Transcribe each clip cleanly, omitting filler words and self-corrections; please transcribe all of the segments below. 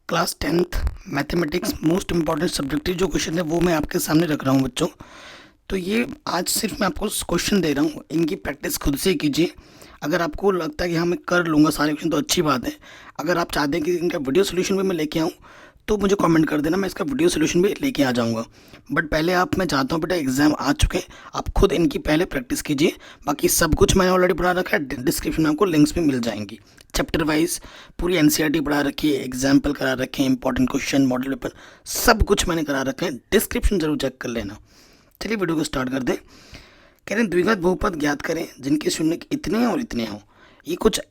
Class 10th mathematics most important subjective जो question है वो मैं आपके सामने रख रहा हूँ बच्चों। तो ये आज सिर्फ मैं आपको क्वेश्चन दे रहा हूँ, इनकी प्रैक्टिस खुद से कीजिए। अगर आपको लगता है कि हाँ मैं कर लूँगा सारे क्वेश्चन तो अच्छी बात है। अगर आप चाहते हैं कि इनका वीडियो सोल्यूशन भी मैं लेके आऊँ तो मुझे कमेंट कर देना, मैं इसका वीडियो सोल्यूशन भी लेके आ जाऊँगा। बट पहले आप, मैं चाहता हूँ बेटा एग्जाम आ चुके हैं, आप खुद इनकी पहले प्रैक्टिस कीजिए। बाकी सब कुछ मैंने ऑलरेडी पढ़ा रखा है, डिस्क्रिप्शन में आपको लिंक्स भी मिल जाएंगी। चैप्टर वाइज पूरी एनसीईआरटी पढ़ा रखी है, एग्जाम्पल करा रखे हैं, इंपॉर्टेंट क्वेश्चन, मॉडल पेपर, सब कुछ मैंने करा रखा है। डिस्क्रिप्शन जरूर चेक कर लेना। चलिए वीडियो को स्टार्ट कर दें। कह रहे हैं द्विघात बहुपद ज्ञात करें जिनके शून्य इतने और इतने हों। ये कुछ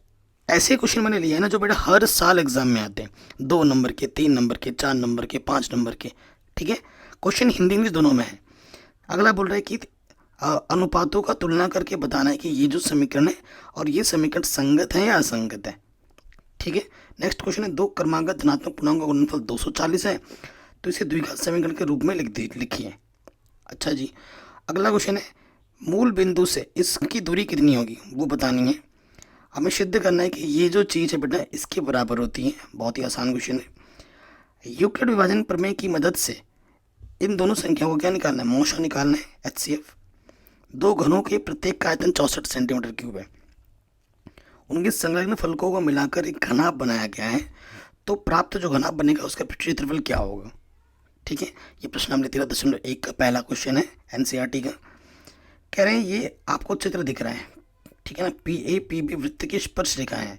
ऐसे क्वेश्चन मैंने लिए हैं ना जो बेटा हर साल एग्जाम में आते हैं, 2 नंबर के, 3 नंबर के, 4 नंबर के, 5 नंबर के। ठीक है, क्वेश्चन हिंदी इंग्लिश दोनों में है। अगला बोल रहा है कि अनुपातों का तुलना करके बताना है कि ये जो समीकरण है और ये समीकरण संगत है या असंगत है। ठीक है, नेक्स्ट क्वेश्चन है, दो क्रमागत धनात्मक पूर्णांकों का गुणनफल 240 है, तो इसे द्विघात समीकरण के रूप में लिखिए। अच्छा जी, अगला क्वेश्चन है, मूल बिंदु से इसकी दूरी कितनी होगी वो बतानी है। हमें सिद्ध करना है कि ये जो चीज़ है बेटा इसके बराबर होती है। बहुत ही आसान क्वेश्चन है। यूक्लिड विभाजन प्रमेय की मदद से इन दोनों संख्याओं को क्या निकालना है, मोशा निकालना है, एचसीएफ। दो घनों के प्रत्येक का आयतन 64 सेंटीमीटर क्यूब है, उनके संलग्न फलकों को मिलाकर एक घनाभ बनाया गया है, तो प्राप्त जो घनाभ बनेगा उसका क्षेत्रफल क्या होगा। ठीक है, ये प्रश्न हमने 13.1 का पहला क्वेश्चन है एनसीईआरटी का। कह रहे हैं ये आपको चित्र दिख रहा है, ठीक है ना, पी ए पी बी वृत्त की स्पर्श रेखा है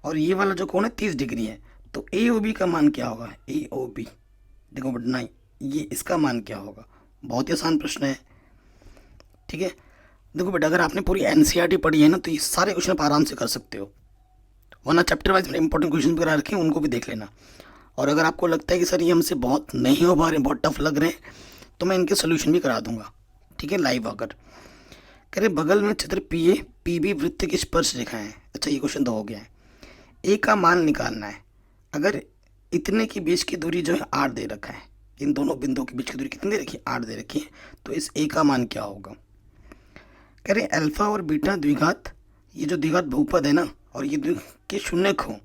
और ये वाला जो कोण है 30 डिग्री है, तो ए ओ बी का मान क्या होगा, ए ओ बी देखो बढ़ना, ये इसका मान क्या होगा। बहुत ही आसान प्रश्न है। ठीक है, देखो बेटा अगर आपने पूरी एनसीईआरटी पढ़ी है ना तो ये सारे क्वेश्चन आप आराम से कर सकते हो, वरना चैप्टर वाइज इंपॉर्टेंट क्वेश्चन वगैरह रखे हैं उनको भी देख लेना। और अगर आपको लगता है कि सर ये हमसे बहुत नहीं हो पा रहे, बहुत टफ लग रहे हैं, तो मैं इनके सोल्यूशन भी करा दूंगा। ठीक है, लाइव अगर कह रहे बगल में चित्र पी ए पी बी वृत्त की स्पर्श रेखा है। अच्छा, ये क्वेश्चन तो हो गया है। ए का मान निकालना है। अगर इतने के बीच की दूरी जो है 8 दे रखा है, इन दोनों बिंदुओं के बीच की दूरी कितनी दे रखी है, 8 दे रखी है, तो इस ए का मान क्या होगा। कह रहे अल्फा और बीटा द्विघात, ये जो द्विघात बहुपद है ना और ये के शून्यक हो,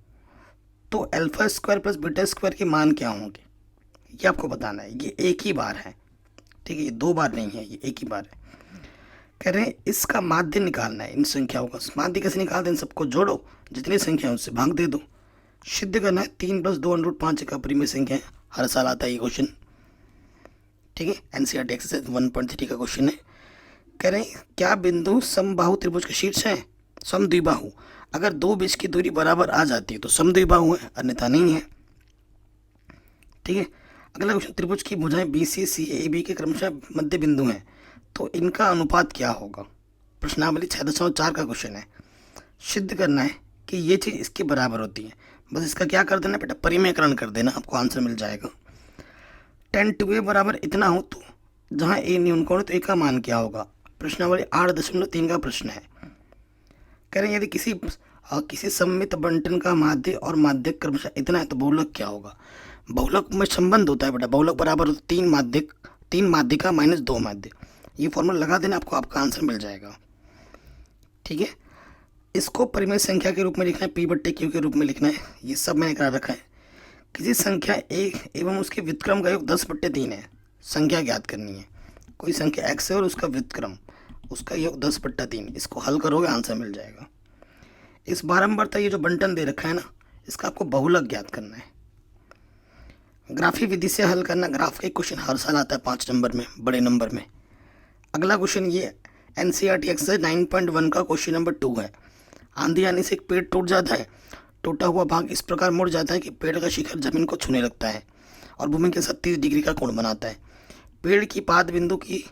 तो alpha square plus beta square के मान क्या होंगे ये आपको बताना है। ये एक ही बार है, ठीक है, ये 2 बार नहीं है, ये एक ही बार है। कह रहे हैं इसका माध्य निकालना है इन संख्याओं का। माध्य कैसे निकालते हैं, इन सबको जोड़ो, जितनी संख्या है उससे भाग दे दो। सिद्ध करना है 3 + 2√5 एक अपरिमेय संख्या है। हर साल आता है ये क्वेश्चन। ठीक है, एनसीईआरटी एक्सरसाइज 1.3 का क्वेश्चन है। कह रहे हैं क्या बिंदु समबाहु त्रिभुज के शीर्ष है, समद्विबाहु। अगर दो बीच की दूरी बराबर आ जाती है तो समद्विबाहु है, अन्यथा नहीं है। ठीक है, अगला क्वेश्चन, त्रिभुज की भुजाएं B C C A B के क्रमशः मध्य बिंदु हैं, तो इनका अनुपात क्या होगा। प्रश्नावली 6.4 का क्वेश्चन है। सिद्ध करना है कि ये चीज़ इसके बराबर होती है। बस इसका क्या कर देना बेटा, परिमेयकरण कर देना, आपको आंसर मिल जाएगा। 10 बराबर इतना हो तो जहाँ ए न्यून कोण है तो ए का मान क्या होगा। प्रश्नावली 8.3 का प्रश्न है। कह रहे हैं यदि किसी सममित बंटन का माध्य और माध्यक क्रमशः इतना है तो बहुलक क्या होगा। बहुलक में संबंध होता है बेटा, बहुलक बराबर 3 माध्यिका - 2 माध्य। ये फॉर्मूला लगा देना, आपको आपका आंसर मिल जाएगा। ठीक है, इसको परिमेय संख्या के रूप में लिखना है, P/Q के रूप में लिखना है, ये सब मैंने करा रखा है। किसी संख्या एक एवं उसके व्युत्क्रम का योग 10/3 है, संख्या ज्ञात करनी है। कोई संख्या x है और उसका व्युत्क्रम, उसका योग 10/3, इसको हल करोगे आंसर मिल जाएगा। इस बारंबारता ये जो बंटन दे रखा है ना, इसका आपको बहुलक ज्ञात करना है। ग्राफी विधि से हल करना, ग्राफ का क्वेश्चन हर साल आता है 5 नंबर में, बड़े नंबर में। अगला क्वेश्चन ये एनसीईआरटी एक्सरसाइज 9.1 का क्वेश्चन नंबर 2 है। आंधी आने से एक पेड़ टूट जाता है, टूटा हुआ भाग इस प्रकार मुड़ जाता है कि पेड़ का शिखर जमीन को छूने लगता है और भूमि के साथ 30 डिग्री का कोण बनाता है। पेड़ की पाद बिंदु की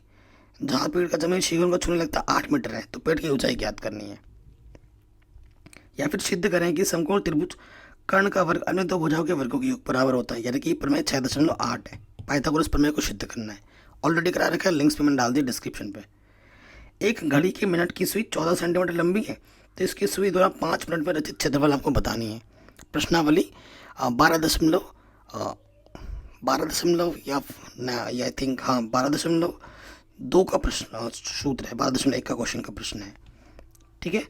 जहाँ पेड़ का जमीन शिखर को छूने लगता है 8 मीटर है, तो पेड़ की ऊंचाई ज्ञात करनी है। या फिर सिद्ध करें कि समकोण त्रिभुज कर्ण का वर्ग अन्य दो भुजाओं के वर्गों के योग बराबर होता है, यानी कि प्रमेय 6.8 है। पाइथागोरस प्रमेय को सिद्ध करना है, ऑलरेडी करा रखा है, लिंक्स पे मैंने डाल दिया डिस्क्रिप्शन पे। एक घड़ी की मिनट की सुई 14 सेंटीमीटर लंबी है, तो इसकी सुई द्वारा 5 मिनट में रचित क्षेत्रफल आपको बतानी है। प्रश्नावली 12 या आई थिंक हाँ 12.2 का प्रश्न सूत्र है, 12.1 का क्वेश्चन का प्रश्न है। ठीक है,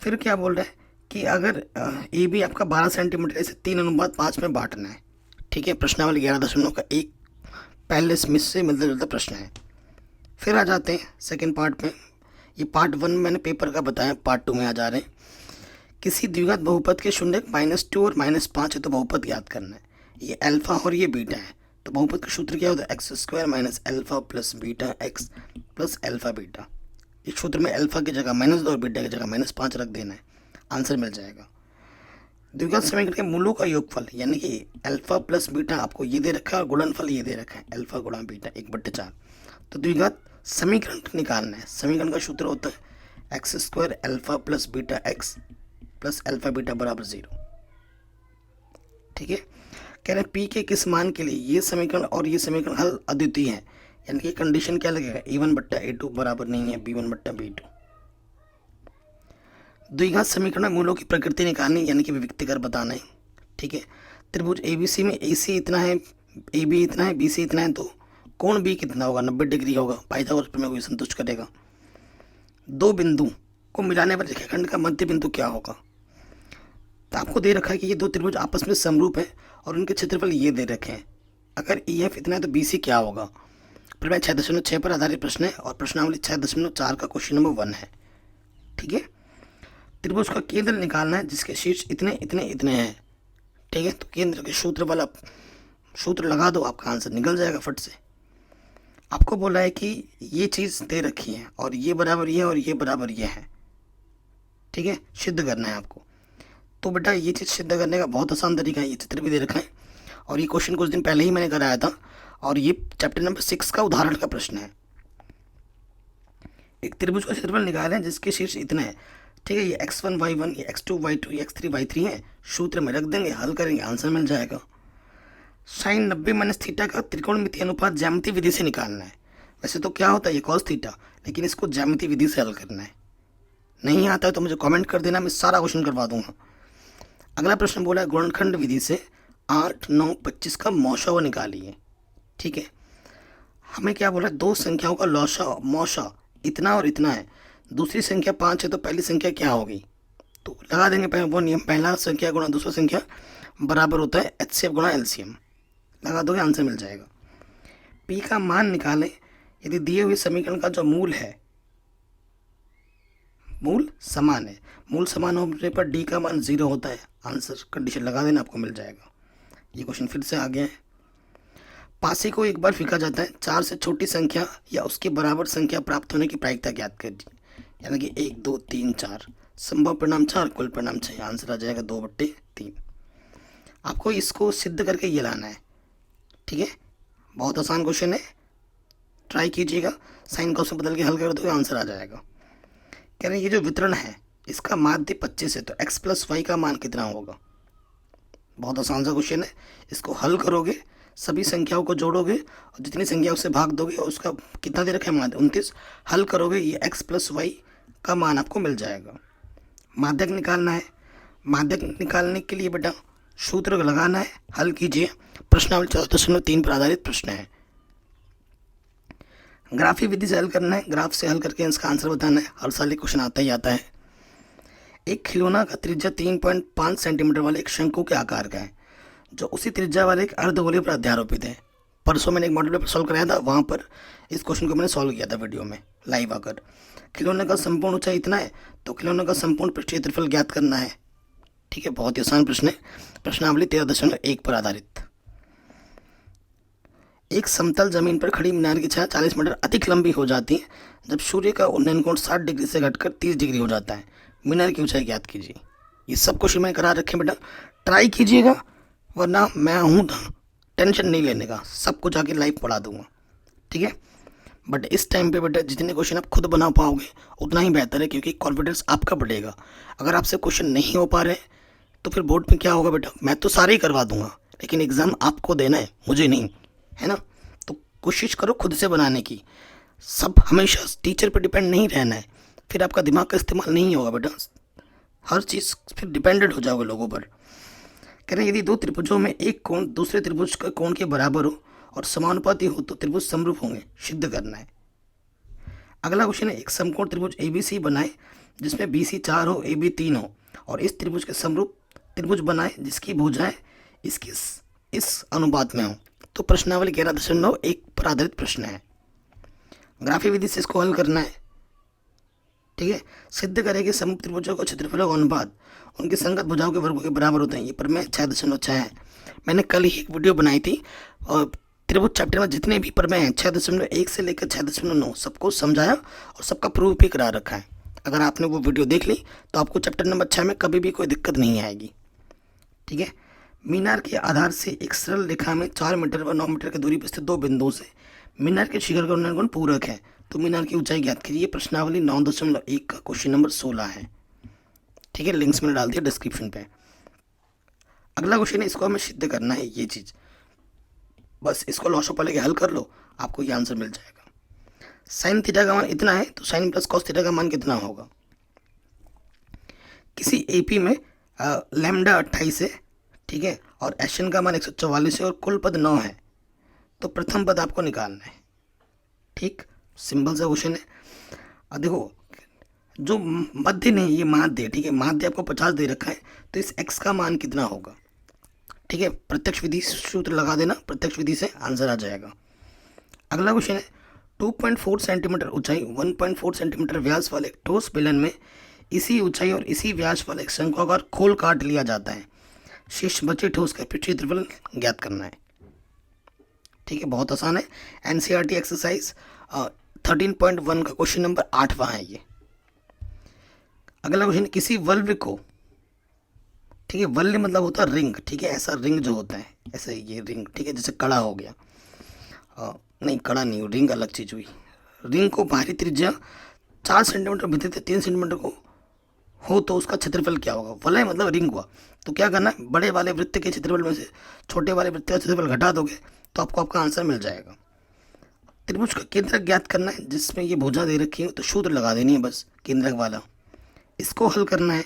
फिर क्या बोल रहा है कि अगर ए बी आपका 12 सेंटीमीटर, इसे 3:5 में बांटना है, ठीक है, प्रश्नावली 11.1 पहले स्मिथ से मिलता जुलता प्रश्न है। फिर आ जाते हैं सेकंड पार्ट में। ये पार्ट 1 मैंने पेपर का बताया, पार्ट 2 में आ जा रहे हैं। किसी द्विघात बहुपद के शून्य -2 और -5 है तो बहुपद याद करना है। ये अल्फा और ये बीटा है, तो बहुपद का सूत्र क्या होता है? x² - alpha plus beta x plus alpha beta. इस सूत्र में अल्फा की जगह -2 और बीटा की जगह -5 रख देना है, आंसर मिल जाएगा। द्विघात समीकरण के मूलों का योगफल यानी कि अल्फा प्लस बीटा आपको ये दे रखा है और गुणनफल ये दे रखा है, अल्फा गुणा बीटा 1/4। तो द्विघात समीकरण निकालना है। समीकरण का सूत्र होता है x² alpha plus beta x plus alpha beta बराबर 0। ठीक है, कह रहे हैं पी के किस मान के लिए ये समीकरण और ये समीकरण हल अद्वितीय है, यानी कि कंडीशन क्या लगेगा? a1/a2 बराबर नहीं है b1/b2। द्विघात समीकरण में मूलों की प्रकृति निकालनी यानी कि विविक्ति कर बताना है। ठीक है, त्रिभुज ABC में AC इतना है, AB इतना है, BC इतना है, तो कोण B कितना होगा? 90 डिग्री होगा। पाइथागोरस प्रमेय को संतुष्ट करेगा। दो बिंदु को मिलाने पर रेखाखंड का मध्य बिंदु क्या होगा? तो आपको दे रखा है कि ये दो त्रिभुज आपस में समरूप है और उनके क्षेत्रफल ये दे रखे हैं। अगर EF इतना है तो BC क्या होगा? प्रमेय 6.6 पर आधारित प्रश्न है और प्रश्नावली 6.4 का क्वेश्चन नंबर 1 है। ठीक है, त्रिभुज का केंद्र निकालना है जिसके शीर्ष इतने इतने इतने हैं। ठीक है, तो केंद्र के सूत्र वाला सूत्र लगा दो, आपका आंसर निकल जाएगा फट से। आपको बोला है कि ये चीज़ दे रखी है और ये बराबर ये और ये बराबर ये है। ठीक है, सिद्ध करना है आपको। तो बेटा ये चीज़ सिद्ध करने का बहुत आसान तरीका है। ये चित्र भी दे रखा है और ये क्वेश्चन कुछ दिन पहले ही मैंने कराया था और ये चैप्टर नंबर 6 का उदाहरण का प्रश्न है। एक त्रिभुज का क्षेत्रफल निकालें जिसके शीर्ष इतने हैं। ठीक है, ये x1 y1, ये x2 y2, ये x3 y3 है। सूत्र में रख देंगे, हल करेंगे, आंसर मिल जाएगा। साइन 90 - थीटा का त्रिकोणमितीय अनुपात ज्यामितीय विधि से निकालना है। वैसे तो क्या होता है ये कॉस थीटा, लेकिन इसको ज्यामितीय विधि से हल करना है। नहीं आता है तो मुझे कमेंट कर देना, मैं सारा क्वेश्चन करवा दूंगा। अगला प्रश्न बोला है गुणनखंड विधि से 8, 9, 25 का मौशा निकालिए। ठीक है, हमें क्या बोला? दो संख्याओं का लौशा मौशा इतना और इतना है। दूसरी संख्या 5 है तो पहली संख्या क्या होगी? तो लगा देंगे पहले वो नियम, पहला संख्या गुणा दूसरा संख्या बराबर होता है HCF गुणा LCM। लगा दोगे, आंसर मिल जाएगा। P का मान निकालें यदि दिए हुए समीकरण का जो मूल है मूल समान है। मूल समान होने पर D का मान 0 होता है। आंसर कंडीशन लगा देना, आपको मिल जाएगा। ये क्वेश्चन फिर से आ गया है। पासे को एक बार फेंका जाता है, 4 से छोटी संख्या या उसके बराबर संख्या प्राप्त होने की प्रायिकता ज्ञात कीजिए। यानी कि 1, 2, 3, 4, संभव परिणाम 4, कुल परिणाम 6। आंसर आ जाएगा 2/3। आपको इसको सिद्ध करके ये लाना है। ठीक है, बहुत आसान क्वेश्चन है, ट्राई कीजिएगा। साइन कॉस में बदल के हल कर दोगे, आंसर आ जाएगा। कह रहे हैं ये जो वितरण है इसका माध्य 25 है तो x + y का मान कितना होगा? बहुत आसान सा क्वेश्चन है। इसको हल करोगे, सभी संख्याओं को जोड़ोगे और जितनी संख्या उससे भाग दोगे और उसका कितना दे रखा है? माध्य 29। हल करोगे, ये x + y का मान आपको मिल जाएगा। माध्यक निकालना है। माध्यक निकालने के लिए बेटा सूत्र लगाना है, हल कीजिए। प्रश्नावली 14.3 पर आधारित प्रश्न है। ग्राफी विधि से हल करना है, ग्राफ से हल करके इसका आंसर बताना है। हर साल ये क्वेश्चन आता ही आता है। एक खिलौना का त्रिज्या 3.5 सेंटीमीटर वाले एक शंकु के आकार का है जो उसी त्रिज्या वाले एक अर्धगोले पर अध्यारोपित है। परसों मैंने एक मॉडल पेपर सॉल्व कराया था, वहाँ पर इस क्वेश्चन को मैंने सॉल्व किया था वीडियो में लाइव आकर। खिलौने का संपूर्ण ऊंचाई इतना है तो खिलौने का संपूर्ण पृष्ठीय क्षेत्रफल ज्ञात करना है। ठीक है, बहुत ही आसान प्रश्न है। प्रश्नावली 13.1 पर आधारित। एक समतल जमीन पर खड़ी मीनार की छाया 40 मीटर अधिक लंबी हो जाती है जब सूर्य का उन्नयन कोण 60 डिग्री से घटकर 30 डिग्री हो जाता है। मीनार की ऊंचाई ज्ञात कीजिए। ये सब क्वेश्चन मैंने करा रखे बेटा, ट्राई कीजिएगा, वरना मैं हूँ टेंशन नहीं लेने का, सब कुछ आके लाइव पढ़ा दूंगा। ठीक है, बट इस टाइम पे बेटा जितने क्वेश्चन आप खुद बना पाओगे उतना ही बेहतर है, क्योंकि कॉन्फिडेंस आपका बढ़ेगा। अगर आपसे क्वेश्चन नहीं हो पा रहे तो फिर बोर्ड में क्या होगा बेटा? मैं तो सारे ही करवा दूंगा लेकिन एग्ज़ाम आपको देना है, मुझे नहीं, है ना? तो कोशिश करो खुद से बनाने की। सब हमेशा टीचर पर डिपेंड नहीं रहना है, फिर आपका दिमाग का इस्तेमाल नहीं होगा बेटा। हर चीज़ फिर डिपेंडेंट हो जाओगे लोगों पर। कह रहे हैं यदि दो त्रिभुजों में एक कोण दूसरे त्रिभुज के कोण के बराबर हो और समानुपाती हो तो त्रिभुज समरूप होंगे, सिद्ध करना है। अगला क्वेश्चन है एक समकोण त्रिभुज ABC बनाए जिसमें BC 4 हो, AB 3 हो और इस त्रिभुज के समरूप त्रिभुज बनाए जिसकी भुजाएं इस अनुपात में हो तो प्रश्नावली 11.1 पर आधारित प्रश्न है। ग्राफी विधि से इसको हल करना है। ठीक है, सिद्ध करें कि समरूप त्रिभुजों का क्षेत्रफलों का अनुपात उनकी संगत भुजाओं के वर्गों के बराबर होते हैं। ये प्रमेय 6.6 है। मैंने कल ही एक वीडियो बनाई थी और त्रिभुज चैप्टर में जितने भी प्रमेय हैं 6.1 से लेकर 6.9 सबको समझाया और सबका प्रूफ भी करा रखा है। अगर आपने वो वीडियो देख ली तो आपको चैप्टर नंबर 6 में कभी भी कोई दिक्कत नहीं आएगी। ठीक है, मीनार के आधार से एक सरल रेखा में 4 मीटर व 9 मीटर की दूरी पर स्थित दो बिंदुओं से मीनार के शिखर का उन्नयन पूरक है, तो मीनार की ऊंचाई ज्ञात कीजिए। प्रश्नावली 9.1 का क्वेश्चन नंबर 16 है। ठीक है, लिंक्स मैंने डाल दिया डिस्क्रिप्शन पे। अगला क्वेश्चन है, इसको हमें सिद्ध करना है ये चीज़। बस इसको लॉस ऑफ लेके हल कर लो, आपको ये आंसर मिल जाएगा। साइन थीटा का मान इतना है तो साइन प्लस कॉस थीटा का मान कितना होगा। किसी एपी में लैम्डा 28 है, ठीक है, और एशन का मान 144 है और कुल पद 9 है, तो प्रथम पद आपको निकालना है। ठीक, सिंपल सा क्वेश्चन है। अब देखो जो मध्य नहीं, ये माध्य, ठीक है, माध्य आपको 50 दे रखा है, तो इस x का मान कितना होगा। ठीक है, प्रत्यक्ष विधि सूत्र लगा देना, प्रत्यक्ष विधि से आंसर आ जाएगा। अगला क्वेश्चन है, 2.4 सेंटीमीटर ऊंचाई 1.4 सेंटीमीटर व्यास वाले एक ठोस बेलन में इसी ऊंचाई और इसी व्यास वाले एक शंक्वाकार खोल काट लिया जाता है। शेष बचे ठोस का क्षेत्रफल ज्ञात करना है। ठीक है, बहुत आसान है। एनसीईआरटी एक्सरसाइज 13.1 का क्वेश्चन नंबर 8वां है ये। अगला क्वेश्चन, किसी वल्व को, ठीक है, वल्व मतलब होता है रिंग, ठीक है, ऐसा रिंग जो होता है, ऐसे ये रिंग, ठीक है, जैसे कड़ा हो गया, नहीं कड़ा नहीं, रिंग अलग चीज हुई। रिंग को बाहरी त्रिज्या 4 सेंटीमीटर भीतर से 3 सेंटीमीटर को हो तो उसका क्षेत्रफल क्या होगा। वलय मतलब रिंग हुआ, तो क्या करना है, बड़े वाले वृत्त के क्षेत्रफल में से छोटे वाले वृत्त का क्षेत्रफल घटा दोगे तो आपको आपका आंसर मिल जाएगा। त्रिभुज का केंद्रक ज्ञात करना है, जिसमें ये भुजा दे रखी है तो सूत्र लगा देनी है बस, केंद्रक वाला। इसको हल करना है।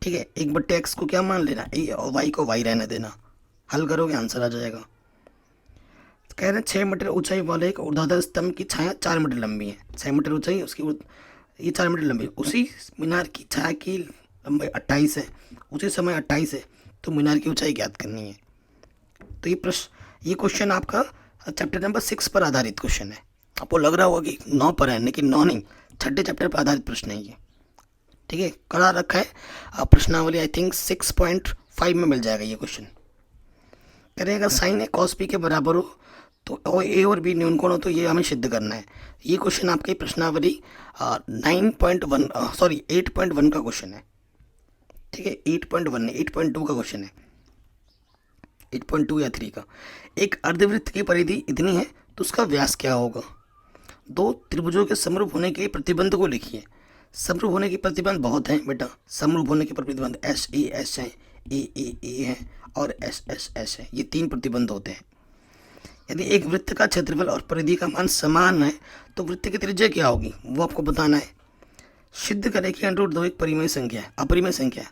ठीक है, 1/x को क्या मान लेना, ए और y को y रहने देना, हल करोगे आंसर आ जाएगा। तो कह रहे हैं 6 मीटर ऊंचाई वाले एक ऊर्ध्वाधर स्तंभ की छाया 4 मीटर लंबी है। 6 मीटर ऊंचाई, उसकी ये 4 मीटर लंबी है। उसी मीनार की छाया की लंबाई 28 है, उसी समय 28 है, तो मीनार की ऊंचाई ज्ञात करनी है। तो ये क्वेश्चन आपका चैप्टर नंबर 6 पर आधारित क्वेश्चन है। आपको लग रहा होगा कि 9 पर है, लेकिन 9 नहीं, 6ठे चैप्टर पर आधारित प्रश्न है ये। ठीक है, करा रखा है प्रश्नावली, आई थिंक 6.5 में मिल जाएगा ये क्वेश्चन। करेगा साइन ए कॉस बी के बराबर हो तो ए और बी न्यूनकोण हो, तो ये हमें सिद्ध करना है। ये क्वेश्चन आपकी प्रश्नावली 8.1 का क्वेश्चन है। ठीक है, 8.1 नहीं, 8.2 का क्वेश्चन है, 8.2 या 3 का। एक अर्धवृत्त की परिधि इतनी है तो उसका व्यास क्या होगा। दो त्रिभुजों के समरूप होने के प्रतिबंध को लिखिए। समरूप होने के प्रतिबंध बहुत हैं बेटा, समरूप होने के प्रतिबंध एस है, ए है और एस है, ये 3 प्रतिबंध होते हैं। यदि एक वृत्त का क्षेत्रफल और परिधि का मान समान है तो वृत्त की त्रिज्या क्या होगी वो आपको बताना है। सिद्ध करें कि √2 एक परिमेय संख्या है, अपरिमेय संख्या है,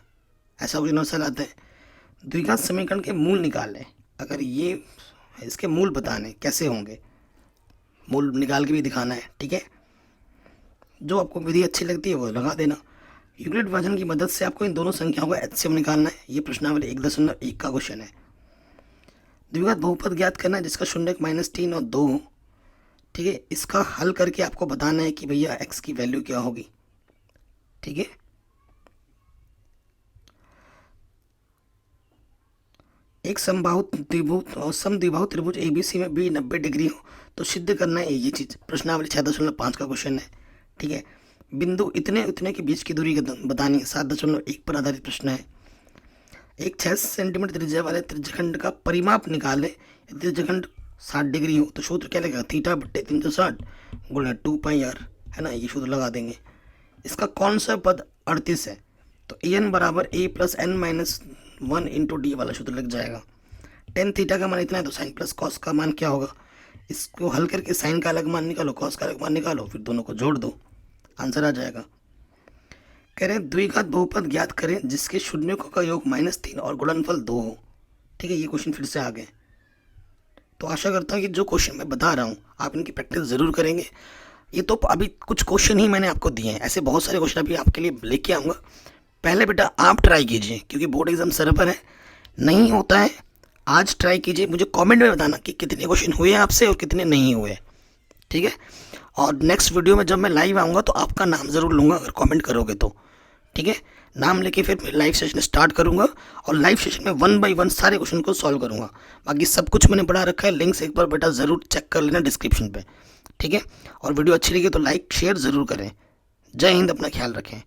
ऐसा कुछ नौसल आता है। द्विघात समीकरण के मूल निकालें। अगर ये इसके मूल बताने कैसे होंगे, मूल निकाल के भी दिखाना है। ठीक है, जो आपको विधि अच्छी लगती है वो लगा देना। यूक्लिड विभाजन की मदद से आपको इन दोनों संख्याओं का एचसीएम निकालना है। ये प्रश्नावली 1.1 का क्वेश्चन है। द्विघात बहुपद ज्ञात करना है जिसका शून्यक -3 और 2। ठीक है, इसका हल करके आपको बताना है कि भैया x की वैल्यू क्या होगी। ठीक है, एक समबाहु त्रिभुज ABC में B 90 डिग्री हो तो सिद्ध करना है ये चीज़। प्रश्नावली 6.5 का क्वेश्चन है। ठीक है, बिंदु इतने उतने के बीच की दूरी बतानी है। 7.1 पर आधारित प्रश्न है। एक 6 सेंटीमीटर त्रिज्या वाले त्रिज्यखंड का परिमाप निकाले। यदि त्रिज्यखंड 60 डिग्री हो तो सूत्र क्या लगेगा, θ/360 गुणा 2πr, है ना, ये सूत्र लगा देंगे। इसका कौन सा पद 38 है तो an बराबर a + n - 1 × d वाला सूत्र लग जाएगा। tan थीटा का मान इतना है तो साइन प्लस कॉस का मान क्या होगा। इसको हल करके साइन का अलग मान निकालो, कॉस का अलग मान निकालो, फिर दोनों को जोड़ दो, आंसर आ जाएगा। कह रहे हैं द्विघात बहुपद ज्ञात करें जिसके शून्यकों का योग -3 और गुणनफल 2 हो। ठीक है, ये क्वेश्चन फिर से आ गए। तो आशा करता हूँ कि जो क्वेश्चन मैं बता रहा हूँ आप इनकी प्रैक्टिस ज़रूर करेंगे। ये तो अभी कुछ क्वेश्चन ही मैंने आपको दिए हैं, ऐसे बहुत सारे क्वेश्चन अभी आपके लिए लेके आऊँगा। पहले बेटा आप ट्राई कीजिए, क्योंकि बोर्ड एग्जाम सर पर है, नहीं होता है आज ट्राई कीजिए, मुझे कमेंट में बताना कि कितने क्वेश्चन हुए हैं आपसे और कितने नहीं हुए, ठीक है। और नेक्स्ट वीडियो में जब मैं लाइव आऊँगा तो आपका नाम ज़रूर लूँगा अगर कमेंट करोगे तो, ठीक है। नाम लेके फिर मैं लाइव सेशन स्टार्ट करूँगा और लाइव सेशन में 1 बाय 1 सारे क्वेश्चन को सॉल्व करूँगा। बाकी सब कुछ मैंने पढ़ा रखा है, लिंक्स एक बार बेटा ज़रूर चेक कर लेना डिस्क्रिप्शन पे, ठीक है। और वीडियो अच्छी लगी तो लाइक शेयर ज़रूर करें। जय हिंद, अपना ख्याल रखें।